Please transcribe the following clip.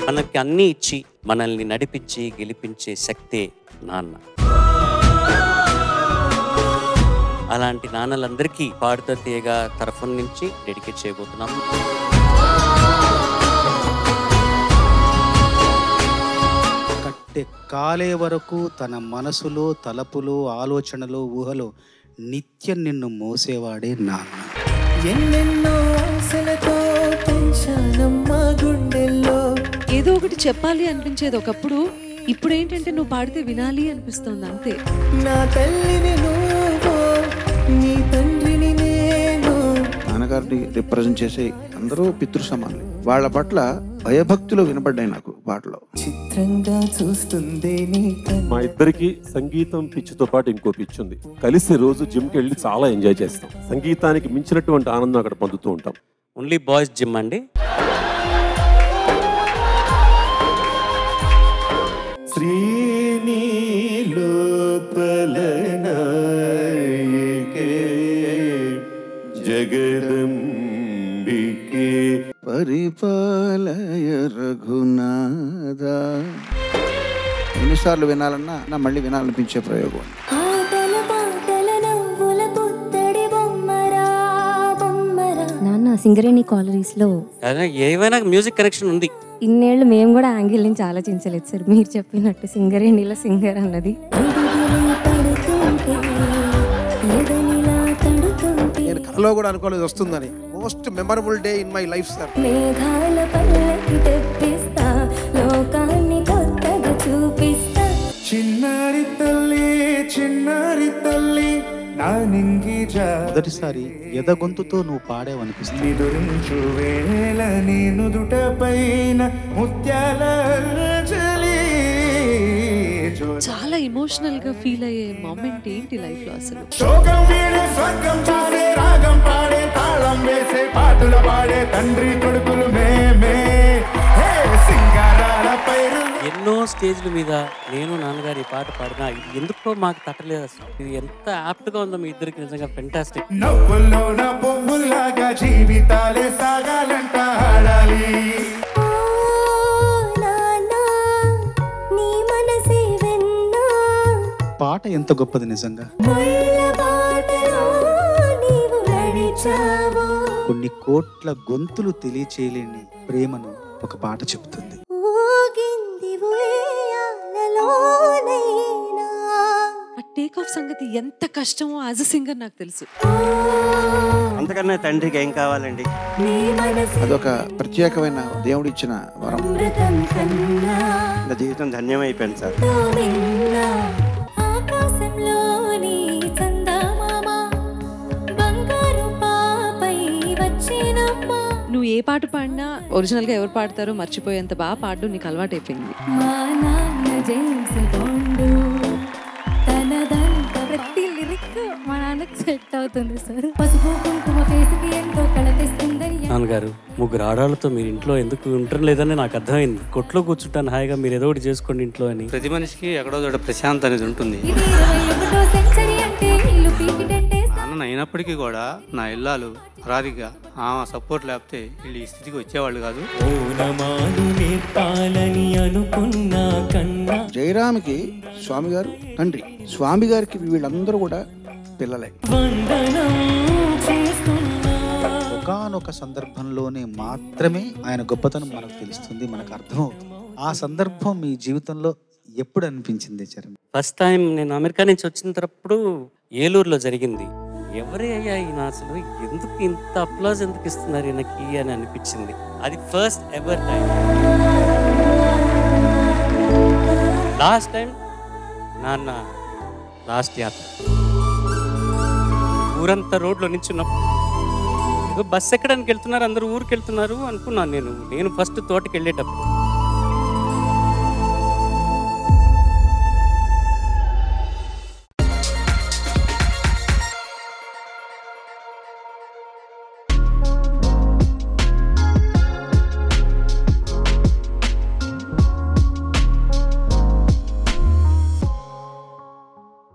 మనకి అన్నీ ఇచ్చి మనల్ని నడిపించి గెలిపించే శక్తే నాన్న. అలాంటి నాన్నలందరికీ పాడుతా తీయగా తరఫు నుంచి డెడికేట్ చేయబోతున్నాం. కట్టె కాలే వరకు తన మనసులో తలపులో ఆలోచనలో ఊహలో నిత్యం నిన్ను మోసేవాడే నాన్న. ఎన్నెన్నో ఆశలతో పెంచానమ్మా గుండెల్లో. ఏదో ఒకటి చెప్పాలి అనిపించేది ఒకప్పుడు, ఇప్పుడు ఏంటంటే నువ్వు పాడితే వినాలి అనిపిస్తుంది అంతే. నా తల్లిని నువ్వు, నీ తండ్రిని నేను. నాన్నగారిని రిప్రజెంట్ చేసే అందరూ పితృ సమానులు. వాళ్ళ పట్ల భయభక్తులు వినపడ్డాయి నాకు పాటలో. చిత్రంగా చూస్తుంది నీ మా ఇద్దరికి సంగీతం పిచ్చితో పాటు ఇంకో పిచ్చి ఉంది. కలిసి రోజు జిమ్కి వెళ్ళి చాలా ఎంజాయ్ చేస్తాం. సంగీతానికి మించినటువంటి ఆనందం అక్కడ పొందుతూ ఉంటాం. ఓన్లీ బాయ్స్ జిమ్ అండి. జగదంబికే పరిపాలయ రఘునాథ. ఎన్నిసార్లు వినాలన్నా నా మళ్ళీ వినాలనిపించే ప్రయోగం. నాన్న సింగరేణి కాలరీస్ లో ఏమైనా మ్యూజిక్ కనెక్షన్ ఉంది. ఇన్నేళ్ళు మేము కూడా యాంగిల్ నుంచి ఆలోచించలేదు సార్. మీరు చెప్పినట్టు సింగరేణిలో సింగర్ అన్నది. నేను కథలో కూడా అనుకోలేదు వస్తుందని. Most memorable day in my life sir. చిన్నారి తల్లి చిన్నారి తల్లి నా నింగిజా. మొదటిసారి ఎదగొంతుతో నువ్వు పాడేవనిపిస్తుంది. నిదురించు వేళ నీ నుదుట పైన ముత్యాల అంజలి. చాలా ఎమోషనల్ గా ఫీల్ అయ్యే మూమెంట్ ఏంటి లైఫ్ లో అసలు? శోకం వీడే స్వర్గం చూసే రాగం పాడే తాళం వేసే పాటల పాడే తండ్రి కొడుకులు మేమే. సింగారాల పైరు ఎన్నో స్టేజ్ల మీద నేను నాన్నగారు ఈ పాట పాడినా ఇది ఎందుకో మాకు తట్టలేదు అసలు. ఇది ఎంత యాప్ట్ గా ఉందో మీ ఇద్దరికి, నిజంగా ఫెంటాస్టిక్. నవ్వుల్లో నా పువ్వులాగా జీవితాలే సాగాలంట ఆడాలి. పాట ఎంత గొప్పది నిజంగా. కొన్ని కోట్ల గొంతులు తెలియచేయలేని ప్రేమను ఒక పాట చెబుతుంది. ఆ టేక్ ఆఫ్ సంగతి ఎంత కష్టమో యాజ్ అ సింగర్ నాకు తెలుసు. అంతకన్నా తండ్రికి ఏం కావాలండి? అదొక ప్రత్యేకమైన దేవుడిచ్చిన వరం. నా జీవితం ధన్యమైపోయింది సార్. నువ్వు ఏ పాట పాడినా ఒరిజినల్ గా ఎవరు పాడతారో మర్చిపోయేంత బాగా పాడడం నీకు అలవాటు అయిపోయింది. ప్రతి లిరిక్ మా నాన్నకి సెట్ అవుతుంది సార్. పసుపు కుంకుమ ఫేస్కి ఎంతో కళతిస్తుందని. నాన్నగారు, ముగ్గురు ఆడవాళ్ళతో మీరు ఇంట్లో ఎందుకు ఉండటం లేదని నాకు అర్థమైంది. కొట్లో కూర్చుంటాను హాయిగా, మీరు ఏదో ఒకటి చేసుకోండి ఇంట్లో అని. ప్రతి మనిషికి ఎక్కడో చోట ప్రశాంత్ అనేది ఉంటుంది. నాన్న అయినప్పటికీ కూడా నా ఇల్లాలు రాధిక ఆమె సపోర్ట్ లేకపోతే వీళ్ళు ఈ స్థితికి వచ్చేవాళ్ళు కాదు. జయరామ్కి స్వామి గారు తండ్రి, స్వామి గారికి వీళ్ళందరూ కూడా పిల్లలే. ఒకానొక సందర్భంలోనే మాత్రమే ఆయన గొప్పతనం మనకు తెలుస్తుంది, మనకు అర్థమవుతుంది. ఆ సందర్భం మీ జీవితంలో ఎప్పుడు అనిపించింది చరణ్? ఫస్ట్ టైం నేను అమెరికా నుంచి వచ్చినప్పుడు ఏలూరులో జరిగింది. ఎవరే అయ్యా ఈయన, అసలు ఎందుకు ఇంత అప్లాజ్ ఎందుకు ఇస్తున్నారు ఈయనకి అని అనిపించింది. అది first ever time. Last time నాన్న లాస్ట్ యాత్ర ఊరంతా రోడ్లో నించున్నప్పుడు ఏదో బస్సు ఎక్కడానికి వెళ్తున్నారు, అందరూ ఊరికి వెళ్తున్నారు అనుకున్నాను. నేను ఫస్ట్ తోటకి వెళ్ళేటప్పుడు